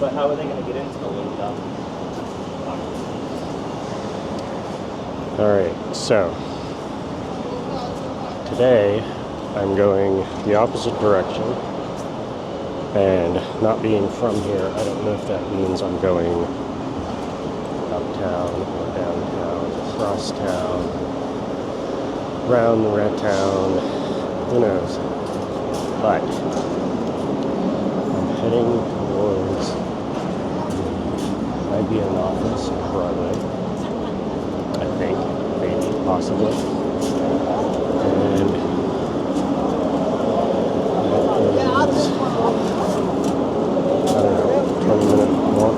But how are they going to get into the loop though? Alright, so today I'm going the opposite direction, and not being from here, I don't know if that means I'm going uptown or downtown, across town, round the red town, who knows. But I'm heading towards the IBM office on Broadway, I think, maybe, possibly. And it is, I don't know, 20-minute walk.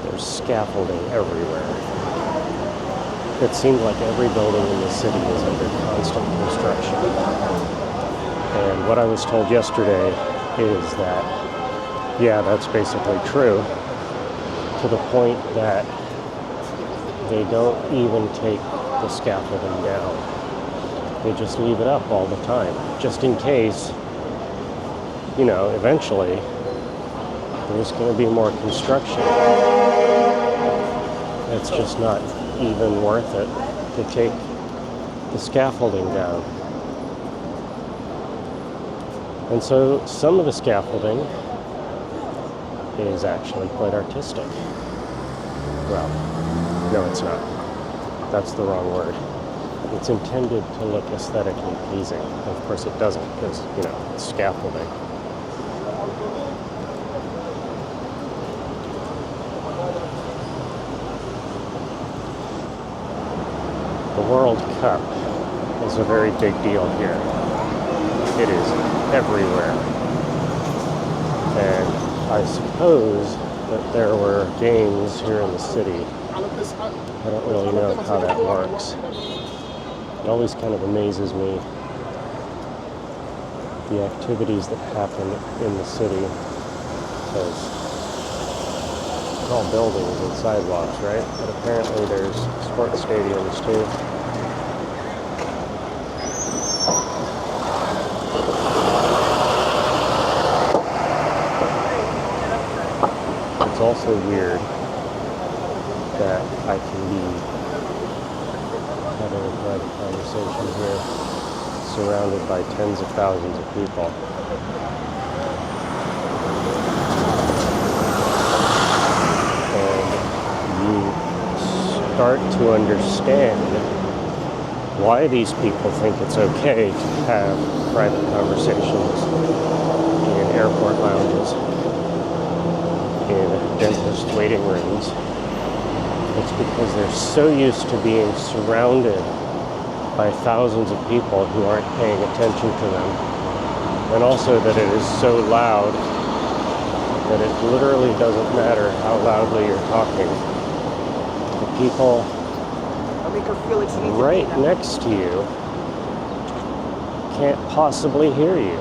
There's scaffolding everywhere. It seems like every building in the city is under constant construction. And what I was told yesterday is that, yeah, that's basically true, to the point that they don't even take the scaffolding down. They just leave it up all the time, just in case, you know, eventually there's going to be more construction. It's just not even worth it to take the scaffolding down. And so some of the scaffolding is actually quite artistic. Well, no, it's not. That's the wrong word. It's intended to look aesthetically pleasing. Of course it doesn't, because, you know, it's scaffolding. The World Cup is a very big deal here. It is everywhere. And I suppose that there were games here in the city. I don't really know how that works. It always kind of amazes me, the activities that happen in the city, because it's all buildings and sidewalks, right? But apparently there's sports stadiums too. It's also weird that I can be having a private conversation here, surrounded by tens of thousands of people. And you start to understand why these people think it's okay to have private conversations in airport lounges, in dentist waiting rooms. It's because they're so used to being surrounded by thousands of people who aren't paying attention to them. And also that it is so loud that it literally doesn't matter how loudly you're talking. The people right next to you can't possibly hear you.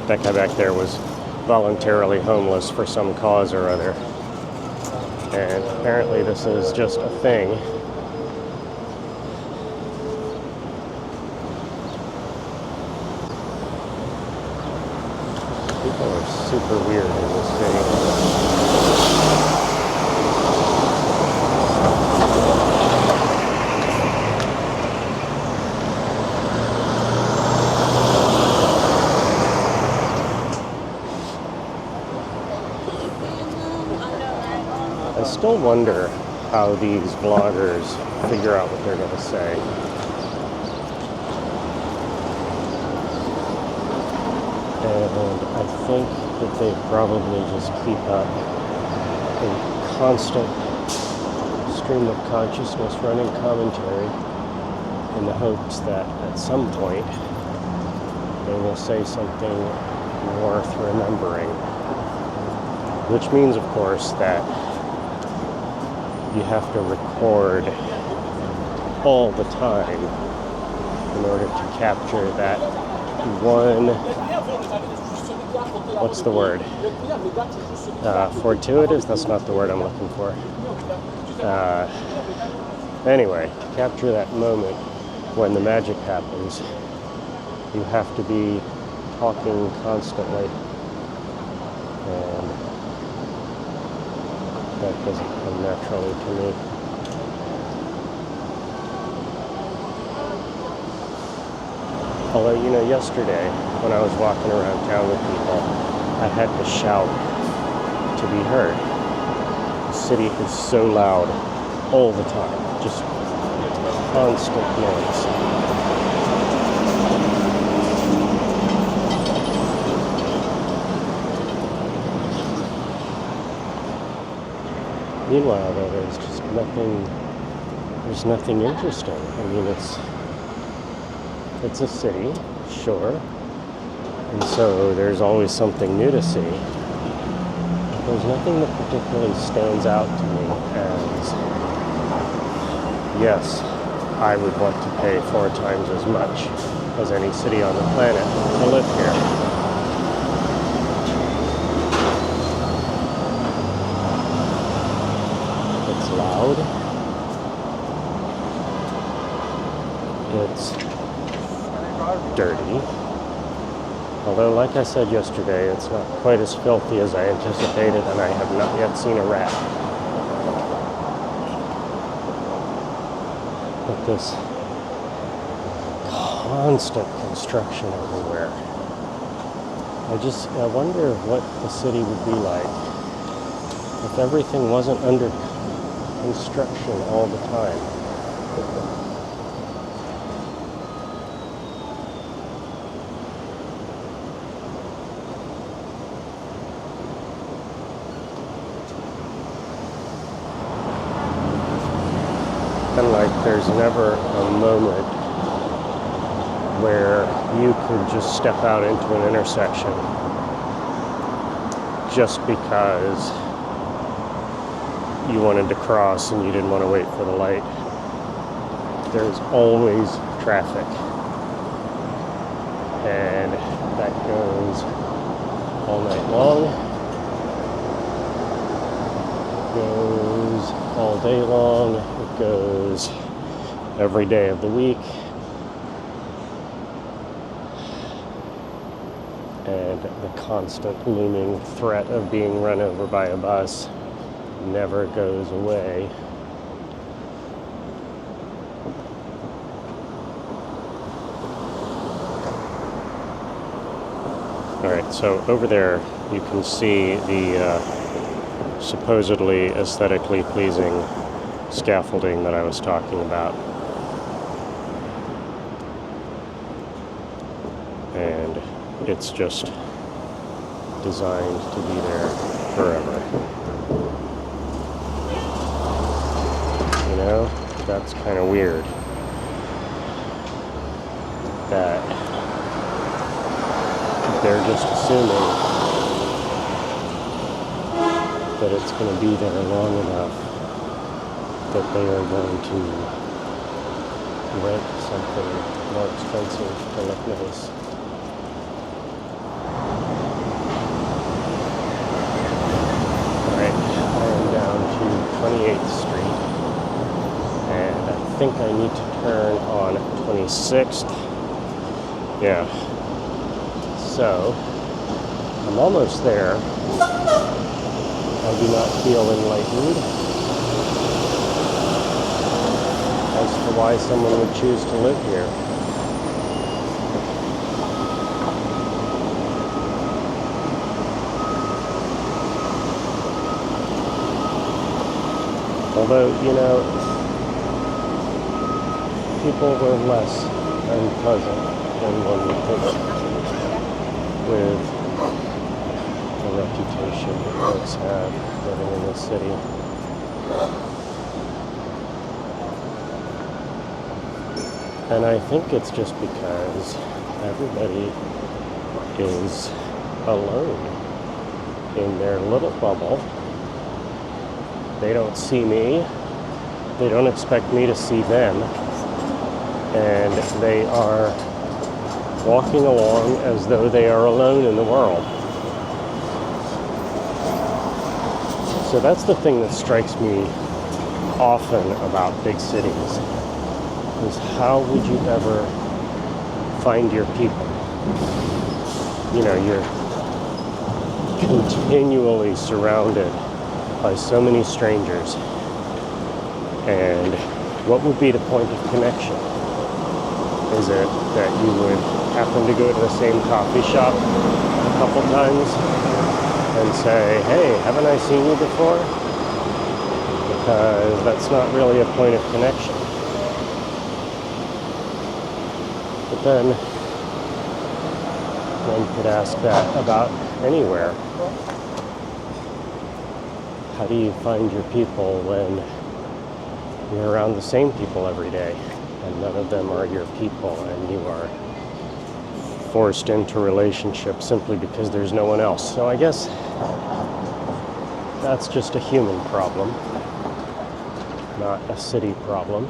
That guy back there was voluntarily homeless for some cause or other. And apparently this is just a thing. People are super weird in this city. I still wonder how these vloggers figure out what they're going to say. And I think that they probably just keep up a constant stream of consciousness running commentary in the hopes that at some point they will say something worth remembering. Which means, of course, that you have to record all the time in order to capture that one, what's the word? Fortuitous? That's not the word I'm looking for. Anyway, to capture that moment when the magic happens, you have to be talking constantly. And that doesn't come naturally to me. Although, yesterday when I was walking around town with people, I had to shout to be heard. The city is so loud all the time, just constant noise. Meanwhile, though, there's nothing interesting. I mean, it's a city, sure, and so there's always something new to see. But there's nothing that particularly stands out to me as, yes, I would want to pay 4 times as much as any city on the planet to live here. It's loud. It's dirty. Although, like I said yesterday, it's not quite as filthy as I anticipated, and I have not yet seen a rat. But this constant construction everywhere. I wonder what the city would be like if everything wasn't under construction all the time. And there's never a moment where you could just step out into an intersection just because you wanted to cross and you didn't want to wait for the light. There's always traffic. And that goes all night long. It goes all day long. It goes every day of the week. And the constant looming threat of being run over by a bus never goes away. Alright, so over there you can see the supposedly aesthetically pleasing scaffolding that I was talking about. And it's just designed to be there forever. That's kind of weird. That they're just assuming that it's going to be there long enough that they are going to rent something more expensive to look nice. Alright, I am down to 28th Street, and I think I need to turn on 26th. Yeah. So, I'm almost there. I do not feel enlightened as to why someone would choose to live here. Although, people were less unpleasant than one would think, with the reputation that folks have living in this city. And I think it's just because everybody is alone in their little bubble. They don't see me. They don't expect me to see them. And they are walking along as though they are alone in the world. So that's the thing that strikes me often about big cities, is how would you ever find your people? You know, you're continually surrounded by so many strangers. And what would be the point of connection? Is it that you would happen to go to the same coffee shop a couple times and say, hey, haven't I seen you before? Because that's not really a point of connection. But then one could ask that about anywhere. How do you find your people when you're around the same people every day and none of them are your people and you are forced into relationships simply because there's no one else? So I guess that's just a human problem, not a city problem.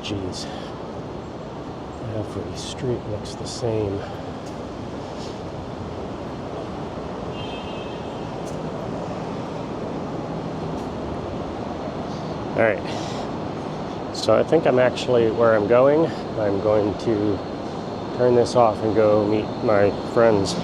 Jeez, every street looks the same. All right, so I think I'm actually where I'm going. I'm going to turn this off and go meet my friends